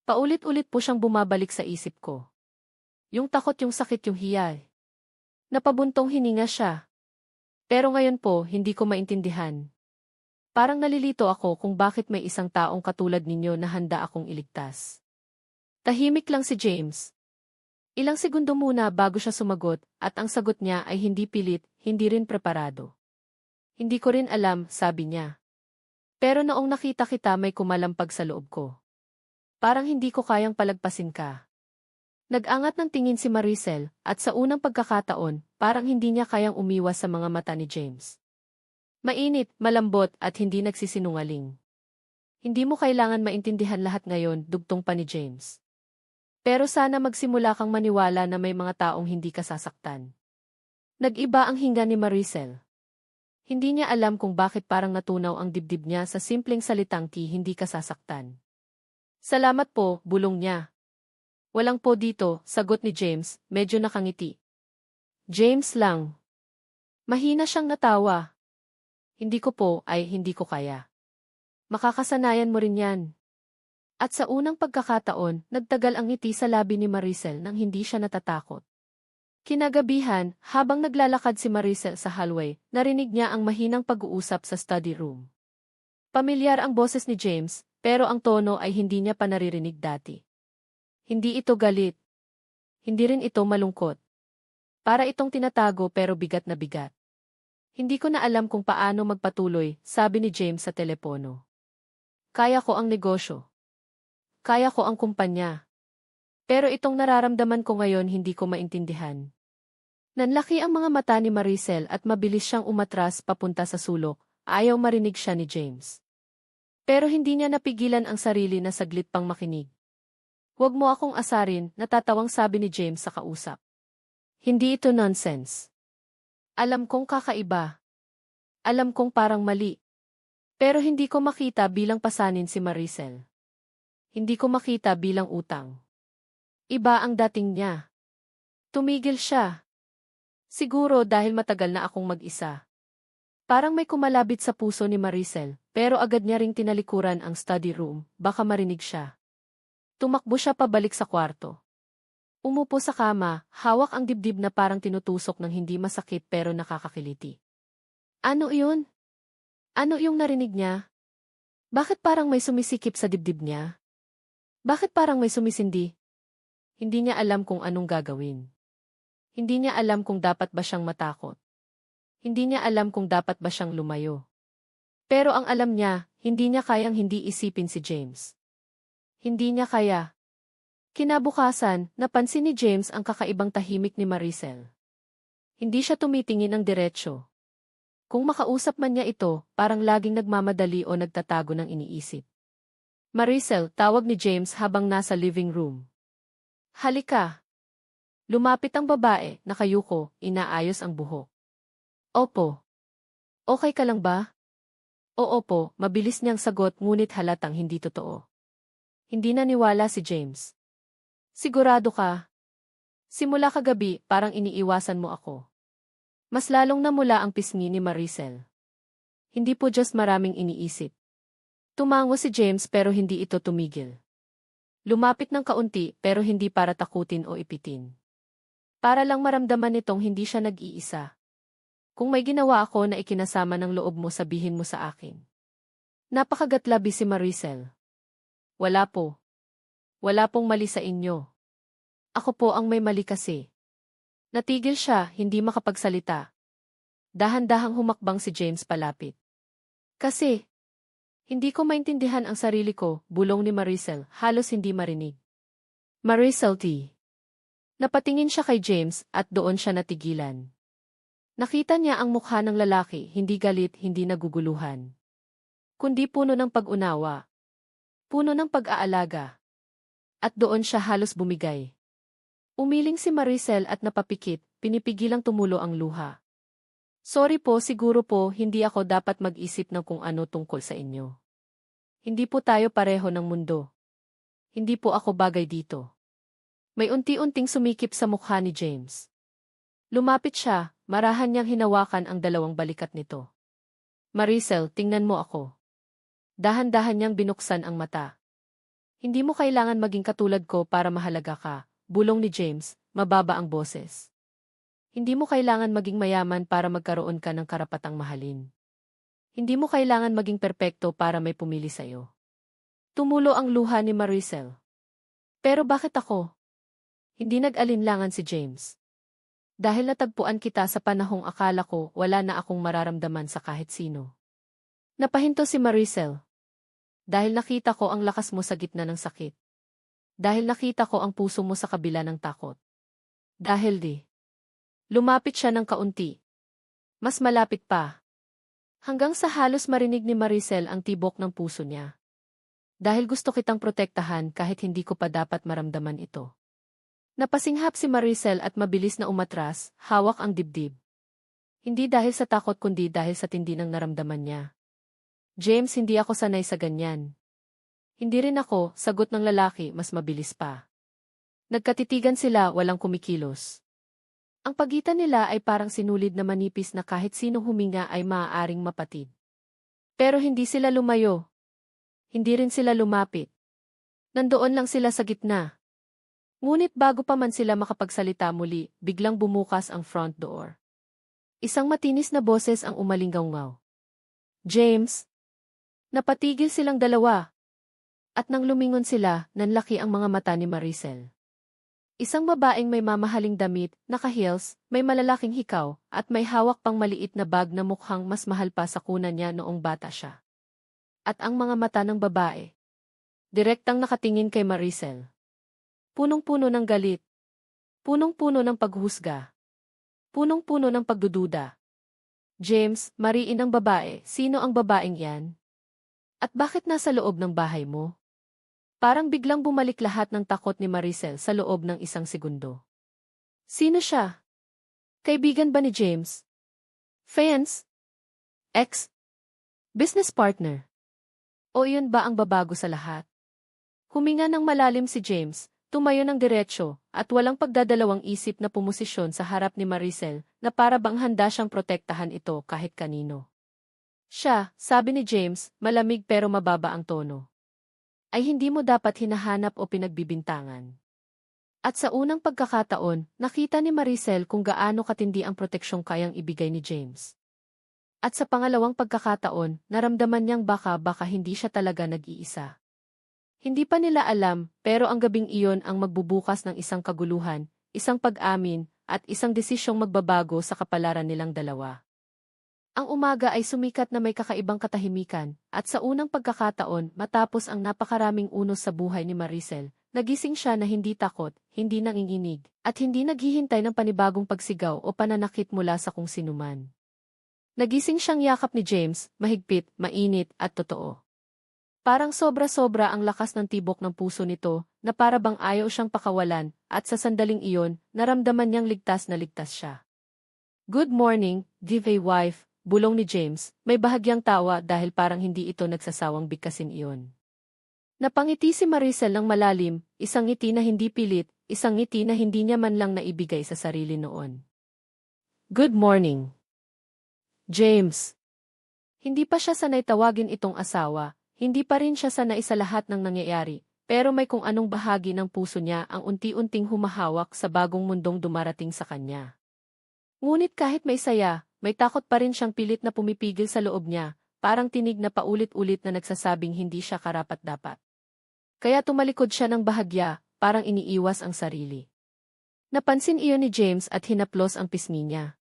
Paulit-ulit po siyang bumabalik sa isip ko. Yung takot, yung sakit, yung hiya. Napabuntong hininga siya. Pero ngayon po, hindi ko maintindihan. Parang nalilito ako kung bakit may isang taong katulad ninyo na handa akong iligtas. Tahimik lang si James. Ilang segundo muna bago siya sumagot, at ang sagot niya ay hindi pilit, hindi rin preparado. Hindi ko rin alam, sabi niya. Pero noong nakita kita may kumalampag sa loob ko. Parang hindi ko kayang palagpasin ka. Nag-angat ng tingin si Maricel, at sa unang pagkakataon, parang hindi niya kayang umiwas sa mga mata ni James. Mainit, malambot, at hindi nagsisinungaling. Hindi mo kailangan maintindihan lahat ngayon, dugtong pa ni James. Pero sana magsimula kang maniwala na may mga taong hindi ka sasaktan. Nag-iba ang hinga ni Maricel. Hindi niya alam kung bakit parang natunaw ang dibdib niya sa simpleng salitang hindi ka sasaktan. Salamat po, bulong niya. Walang po dito, sagot ni James, medyo nakangiti. James lang. Mahina siyang natawa. Hindi ko po, ay hindi ko kaya. Makakasanayan mo rin yan. At sa unang pagkakataon, nagtagal ang ngiti sa labi ni Maricel nang hindi siya natatakot. Kinagabihan, habang naglalakad si Maricel sa hallway, narinig niya ang mahinang pag-uusap sa study room. Pamilyar ang boses ni James, pero ang tono ay hindi niya pa naririnig dati. Hindi ito galit. Hindi rin ito malungkot. Para itong tinatago pero bigat na bigat. Hindi ko na alam kung paano magpatuloy, sabi ni James sa telepono. Kaya ko ang negosyo. Kaya ko ang kumpanya. Pero itong nararamdaman ko ngayon hindi ko maintindihan. Nanlaki ang mga mata ni Maricel at mabilis siyang umatras papunta sa sulok, ayaw marinig siya ni James. Pero hindi niya napigilan ang sarili na saglit pang makinig. Huwag mo akong asarin, natatawang sabi ni James sa kausap. Hindi ito nonsense. Alam kong kakaiba. Alam kong parang mali. Pero hindi ko makita bilang pasanin si Maricel. Hindi ko makita bilang utang. Iba ang dating niya. Tumigil siya. Siguro dahil matagal na akong mag-isa. Parang may kumalabit sa puso ni Maricel, pero agad niya ring tinalikuran ang study room, baka marinig siya. Tumakbo siya pabalik sa kwarto. Umupo sa kama, hawak ang dibdib na parang tinutusok ng hindi masakit pero nakakakiliti. Ano iyon? Ano yung narinig niya? Bakit parang may sumisikip sa dibdib niya? Bakit parang may sumisindi? Hindi niya alam kung anong gagawin. Hindi niya alam kung dapat ba siyang matakot. Hindi niya alam kung dapat ba siyang lumayo. Pero ang alam niya, hindi niya kayang hindi isipin si James. Hindi niya kaya. Kinabukasan, napansin ni James ang kakaibang tahimik ni Maricel. Hindi siya tumitingin ng diretsyo. Kung makausap man niya ito, parang laging nagmamadali o nagtatago ng iniisip. Maricel, tawag ni James habang nasa living room. Halika. Lumapit ang babae, nakayuko, inaayos ang buhok. Opo. Okay ka lang ba? Oo po, mabilis niyang sagot ngunit halatang hindi totoo. Hindi naniwala si James. Sigurado ka? Simula kagabi, parang iniiwasan mo ako. Mas lalong namula ang pisngi ni Maricel. Hindi po just maraming iniisip. Tumango si James pero hindi ito tumigil. Lumapit ng kaunti pero hindi para takutin o ipitin. Para lang maramdaman nitong hindi siya nag-iisa. Kung may ginawa ako na ikinasama ng loob mo sabihin mo sa akin. Napakagatlabi si Maricel. Wala po. Wala pong mali sa inyo. Ako po ang may mali kasi. Natigil siya, hindi makapagsalita. Dahan-dahang humakbang si James palapit. Kasi, hindi ko maintindihan ang sarili ko, bulong ni Maricel, halos hindi marinig. Maricel T. Napatingin siya kay James at doon siya natigilan. Nakita niya ang mukha ng lalaki, hindi galit, hindi naguguluhan. Kundi puno ng pag-unawa. Puno ng pag-aalaga. At doon siya halos bumigay. Umiling si Maricel at napapikit, pinipigilang tumulo ang luha. Sorry po, siguro po hindi ako dapat mag-isip ng kung ano tungkol sa inyo. Hindi po tayo pareho ng mundo. Hindi po ako bagay dito. May unti-unting sumikip sa mukha ni James. Lumapit siya, marahan niyang hinawakan ang dalawang balikat nito. Maricel, tingnan mo ako. Dahan-dahan niyang binuksan ang mata. Hindi mo kailangan maging katulad ko para mahalaga ka, bulong ni James, mababa ang boses. Hindi mo kailangan maging mayaman para magkaroon ka ng karapatang mahalin. Hindi mo kailangan maging perpekto para may pumili sa'yo. Tumulo ang luha ni Maricel. Pero bakit ako? Hindi nag-alinlangan si James. Dahil natagpuan kita sa panahong akala ko wala na akong mararamdaman sa kahit sino. Napahinto si Maricel. Dahil nakita ko ang lakas mo sa gitna ng sakit. Dahil nakita ko ang puso mo sa kabila ng takot. Dahil lumapit siya ng kaunti. Mas malapit pa. Hanggang sa halos marinig ni Maricel ang tibok ng puso niya. Dahil gusto kitang protektahan kahit hindi ko pa dapat maramdaman ito. Napasinghap si Maricel at mabilis na umatras, hawak ang dibdib. Hindi dahil sa takot kundi dahil sa tindi ng naramdaman niya. James, hindi ako sanay sa ganyan. Hindi rin ako, sagot ng lalaki, mas mabilis pa. Nagkatitigan sila, walang kumikilos. Ang pagitan nila ay parang sinulid na manipis na kahit sino huminga ay maaaring mapatid. Pero hindi sila lumayo. Hindi rin sila lumapit. Nandoon lang sila sa gitna. Ngunit bago pa man sila makapagsalita muli, biglang bumukas ang front door. Isang matinis na boses ang umalinggaw-ngaw. James! Napatigil silang dalawa. At nang lumingon sila, nanlaki ang mga mata ni Maricel. Isang babaeng may mamahaling damit, naka-heels, may malalaking hikaw, at may hawak pang maliit na bag na mukhang mas mahal pa sa kunan niya noong bata siya. At ang mga mata ng babae. Direktang nakatingin kay Maricel. Punong-puno ng galit. Punong-puno ng paghusga. Punong-puno ng pagdududa. James, mariin ang babae, sino ang babaeng yan? At bakit nasa loob ng bahay mo? Parang biglang bumalik lahat ng takot ni Maricel sa loob ng isang segundo. Sino siya? Kaibigan ba ni James? Fiance? Ex? Business partner? O iyon ba ang babago sa lahat? Huminga ng malalim si James, tumayo ng diretsyo, at walang pagdadalawang isip na pumosisyon sa harap ni Maricel na para bang handa siyang protektahan ito kahit kanino. Siya, sabi ni James, malamig pero mababa ang tono. Ay hindi mo dapat hinahanap o pinagbibintangan. At sa unang pagkakataon, nakita ni Maricel kung gaano katindi ang proteksyong kayang ibigay ni James. At sa pangalawang pagkakataon, naramdaman niyang baka hindi siya talaga nag-iisa. Hindi pa nila alam, pero ang gabing iyon ang magbubukas ng isang kaguluhan, isang pag-amin, at isang desisyong magbabago sa kapalaran nilang dalawa. Ang umaga ay sumikat na may kakaibang katahimikan, at sa unang pagkakataon, matapos ang napakaraming unos sa buhay ni Maricel, nagising siya na hindi takot, hindi nanginginig, at hindi naghihintay ng panibagong pagsigaw o pananakit mula sa kung sinuman. Nagising siyang yakap ni James, mahigpit, mainit, at totoo. Parang sobra-sobra ang lakas ng tibok ng puso nito, na para bang ayaw siyang pakawalan, at sa sandaling iyon, naramdaman niyang ligtas na ligtas siya. Good morning, diva wife. Bulong ni James, may bahagyang tawa dahil parang hindi ito nagsasawang bigkasin iyon. Napangiti si Maricel ng malalim, isang ngiti na hindi pilit, isang ngiti na hindi niya man lang naibigay sa sarili noon. Good morning, James. Hindi pa siya sanay tawagin itong asawa, hindi pa rin siya sanay sa lahat ng nangyayari, pero may kung anong bahagi ng puso niya ang unti-unting humahawak sa bagong mundong dumarating sa kanya. Ngunit kahit may saya, may takot pa rin siyang pilit na pumipigil sa loob niya, parang tinig na paulit-ulit na nagsasabing hindi siya karapat-dapat. Kaya tumalikod siya ng bahagya, parang iniiwas ang sarili. Napansin iyon ni James at hinaplos ang pisngi niya.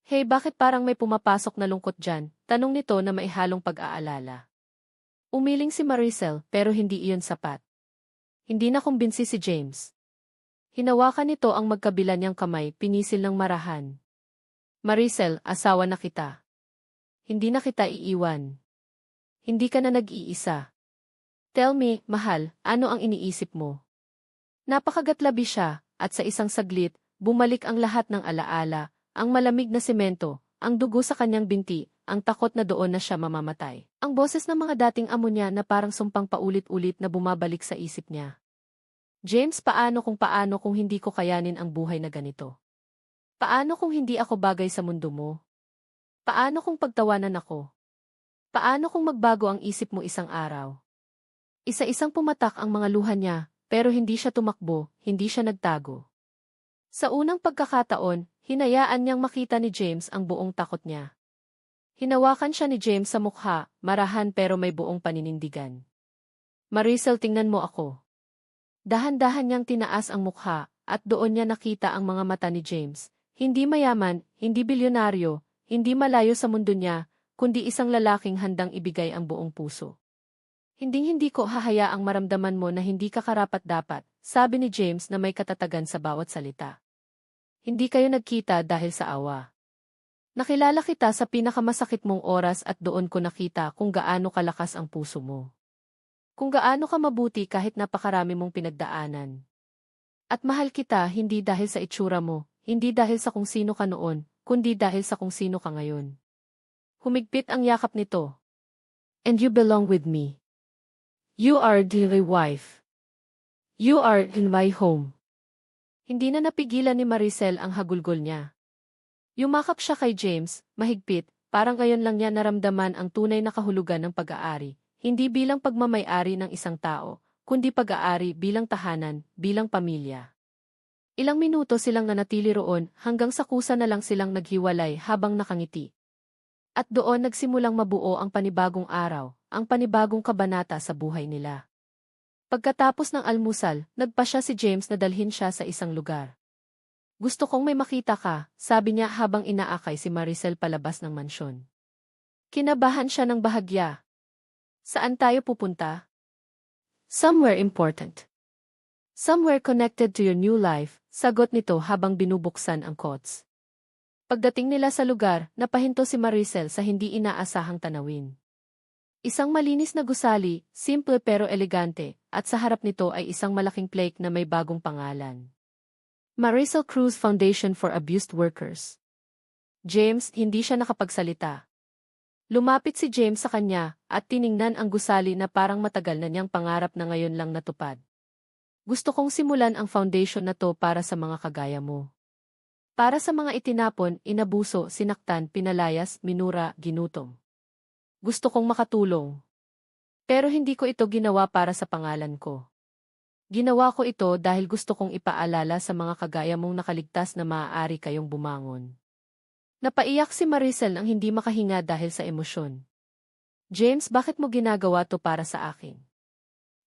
Hey, bakit parang may pumapasok na lungkot dyan? Tanong nito na maihalong pag-aalala. Umiling si Maricel pero hindi iyon sapat. Hindi na kumbinsi si James. Hinawakan nito ang magkabila niyang kamay, pinisil ng marahan. Maricel, asawa na kita. Hindi na kita iiwan. Hindi ka na nag-iisa. Tell me, mahal, ano ang iniisip mo? Napakagatlabi siya, at sa isang saglit, bumalik ang lahat ng alaala, ang malamig na semento, ang dugo sa kanyang binti, ang takot na doon na siya mamamatay. Ang boses ng mga dating amo niya na parang sumpang paulit-ulit na bumabalik sa isip niya. James, paano kung hindi ko kayanin ang buhay na ganito? Paano kung hindi ako bagay sa mundo mo? Paano kung pagtawanan ako? Paano kung magbago ang isip mo isang araw? Isa-isang pumatak ang mga luha niya, pero hindi siya tumakbo, hindi siya nagtago. Sa unang pagkakataon, hinayaan niyang makita ni James ang buong takot niya. Hinawakan siya ni James sa mukha, marahan pero may buong paninindigan. Maricel, tingnan mo ako. Dahan-dahan niyang tinaas ang mukha, at doon niya nakita ang mga mata ni James. Hindi mayaman, hindi bilyonaryo, hindi malayo sa mundo niya, kundi isang lalaking handang ibigay ang buong puso. Hinding-hindi ko hahayaang maramdaman mo na hindi ka karapat-dapat, sabi ni James na may katatagan sa bawat salita. Hindi kayo nagkita dahil sa awa. Nakilala kita sa pinakamasakit mong oras at doon ko nakita kung gaano kalakas ang puso mo. Kung gaano ka mabuti kahit napakarami mong pinagdaanan. At mahal kita hindi dahil sa itsura mo, hindi dahil sa kung sino ka noon, kundi dahil sa kung sino ka ngayon. Humigpit ang yakap nito. And you belong with me. You are the wife. You are in my home. Hindi na napigilan ni Maricel ang hagulgol niya. Yumakap siya kay James, mahigpit, parang ngayon lang niya naramdaman ang tunay na kahulugan ng pag-aari, hindi bilang pagmamay-ari ng isang tao, kundi pag-aari bilang tahanan, bilang pamilya. Ilang minuto silang nanatili roon hanggang sa kusa na lang silang naghiwalay habang nakangiti. At doon nagsimulang mabuo ang panibagong araw, ang panibagong kabanata sa buhay nila. Pagkatapos ng almusal, nagpasya si James na dalhin siya sa isang lugar. Gusto kong may makita ka, sabi niya habang inaakay si Maricel palabas ng mansyon. Kinabahan siya ng bahagya. Saan tayo pupunta? Somewhere important. Somewhere connected to your new life, sagot nito habang binubuksan ang coats. Pagdating nila sa lugar, napahinto si Maricel sa hindi inaasahang tanawin. Isang malinis na gusali, simple pero elegante, at sa harap nito ay isang malaking plaque na may bagong pangalan. Maricel Cruz Foundation for Abused Workers. James, hindi siya nakapagsalita. Lumapit si James sa kanya, at tiningnan ang gusali na parang matagal na niyang pangarap na ngayon lang natupad. Gusto kong simulan ang foundation na to para sa mga kagaya mo. Para sa mga itinapon, inabuso, sinaktan, pinalayas, minura, ginutom. Gusto kong makatulong. Pero hindi ko ito ginawa para sa pangalan ko. Ginawa ko ito dahil gusto kong ipaalala sa mga kagaya mong nakaligtas na maaari kayong bumangon. Napaiyak si Maricel nang hindi makahinga dahil sa emosyon. James, bakit mo ginagawa to para sa akin?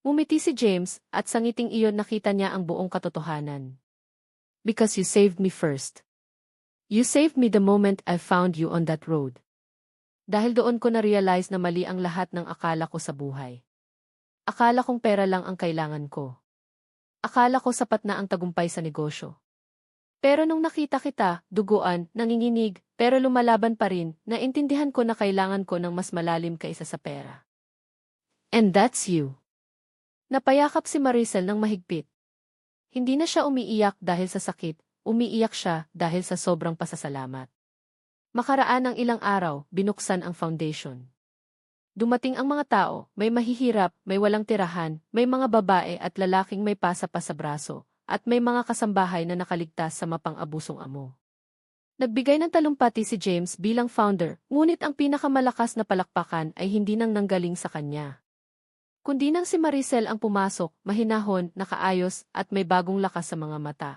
Umiti si James, at sa ngiting iyon nakita niya ang buong katotohanan. Because you saved me first. You saved me the moment I found you on that road. Dahil doon ko na-realize na mali ang lahat ng akala ko sa buhay. Akala kong pera lang ang kailangan ko. Akala ko sapat na ang tagumpay sa negosyo. Pero nung nakita kita, duguan, nanginginig, pero lumalaban pa rin, naintindihan ko na kailangan ko ng mas malalim kaysa sa pera. And that's you. Napayakap si Maricel ng mahigpit. Hindi na siya umiiyak dahil sa sakit, umiiyak siya dahil sa sobrang pasasalamat. Makaraan ang ilang araw, binuksan ang foundation. Dumating ang mga tao, may mahihirap, may walang tirahan, may mga babae at lalaking may pasa pa sa braso, at may mga kasambahay na nakaligtas sa mapang-abusong amo. Nagbigay ng talumpati si James bilang founder, ngunit ang pinakamalakas na palakpakan ay hindi nang nanggaling sa kanya. Kundi nang si Maricel ang pumasok, mahinahon, nakaayos, at may bagong lakas sa mga mata.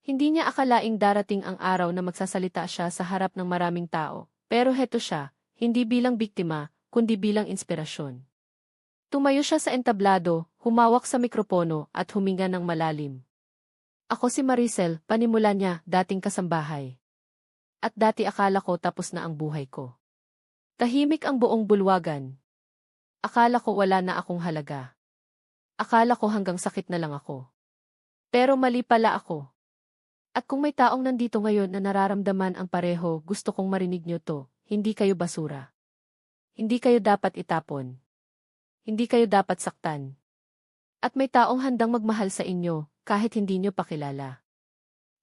Hindi niya akalaing darating ang araw na magsasalita siya sa harap ng maraming tao, pero heto siya, hindi bilang biktima, kundi bilang inspirasyon. Tumayo siya sa entablado, humawak sa mikropono, at huminga ng malalim. Ako si Maricel, panimula niya, dating kasambahay. At dati akala ko tapos na ang buhay ko. Tahimik ang buong bulwagan. Akala ko wala na akong halaga. Akala ko hanggang sakit na lang ako. Pero mali pala ako. At kung may taong nandito ngayon na nararamdaman ang pareho, gusto kong marinig niyo to, hindi kayo basura. Hindi kayo dapat itapon. Hindi kayo dapat saktan. At may taong handang magmahal sa inyo, kahit hindi niyo pakilala.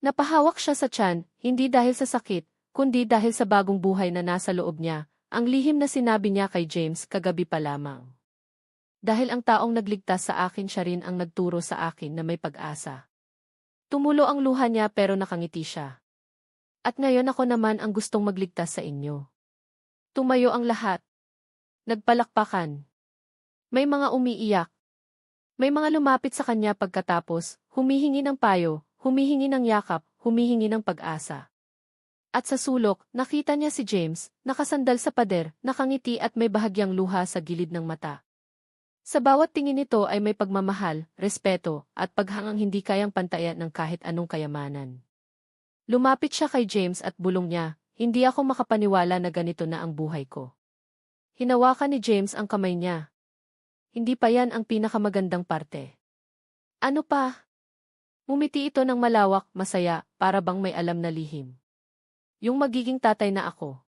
Napahawak siya sa tiyan, hindi dahil sa sakit, kundi dahil sa bagong buhay na nasa loob niya, ang lihim na sinabi niya kay James kagabi pa lamang. Dahil ang taong nagligtas sa akin siya rin ang nagturo sa akin na may pag-asa. Tumulo ang luha niya pero nakangiti siya. At ngayon ako naman ang gustong magligtas sa inyo. Tumayo ang lahat. Nagpalakpakan. May mga umiiyak. May mga lumapit sa kanya pagkatapos, humihingi ng payo, humihingi ng yakap, humihingi ng pag-asa. At sa sulok, nakita niya si James, nakasandal sa pader, nakangiti at may bahagyang luha sa gilid ng mata. Sa bawat tingin nito ay may pagmamahal, respeto, at paghangang hindi kayang pantayan ng kahit anong kayamanan. Lumapit siya kay James at bulong niya, "Hindi ako makapaniwala na ganito na ang buhay ko." Hinawakan ni James ang kamay niya. Hindi pa yan ang pinakamagandang parte. Ano pa? Ngumiti ito ng malawak, masaya, para bang may alam na lihim. Yung magiging tatay na ako.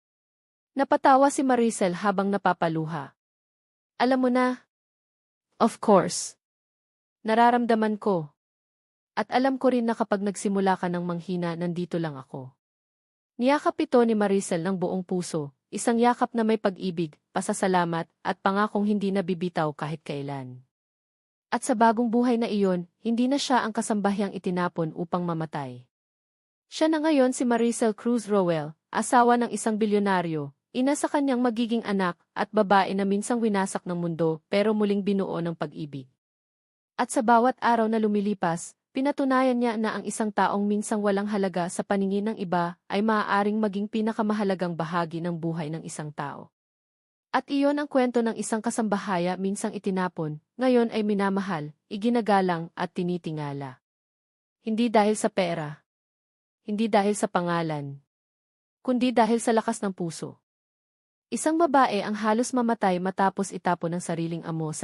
Napatawa si Maricel habang napapaluha. Alam mo na? Of course. Nararamdaman ko. At alam ko rin na kapag nagsimula ka ng manghina, nandito lang ako. Niyakap ito ni Maricel ng buong puso, isang yakap na may pag-ibig, pasasalamat, at pangakong hindi nabibitaw kahit kailan. At sa bagong buhay na iyon, hindi na siya ang kasambahyang itinapon upang mamatay. Siya na ngayon si Maricel Cruz Roel, asawa ng isang bilyonaryo, ina sa kanyang magiging anak, at babae na minsang winasak ng mundo pero muling binuo ng pag-ibig. At sa bawat araw na lumilipas, pinatunayan niya na ang isang taong minsang walang halaga sa paningin ng iba ay maaaring maging pinakamahalagang bahagi ng buhay ng isang tao. At iyon ang kwento ng isang kasambahaya minsang itinapon, ngayon ay minamahal, iginagalang at tinitingala. Hindi dahil sa pera. Hindi dahil sa pangalan. Kundi dahil sa lakas ng puso. Isang babae ang halos mamatay matapos itapon ng sariling amo sa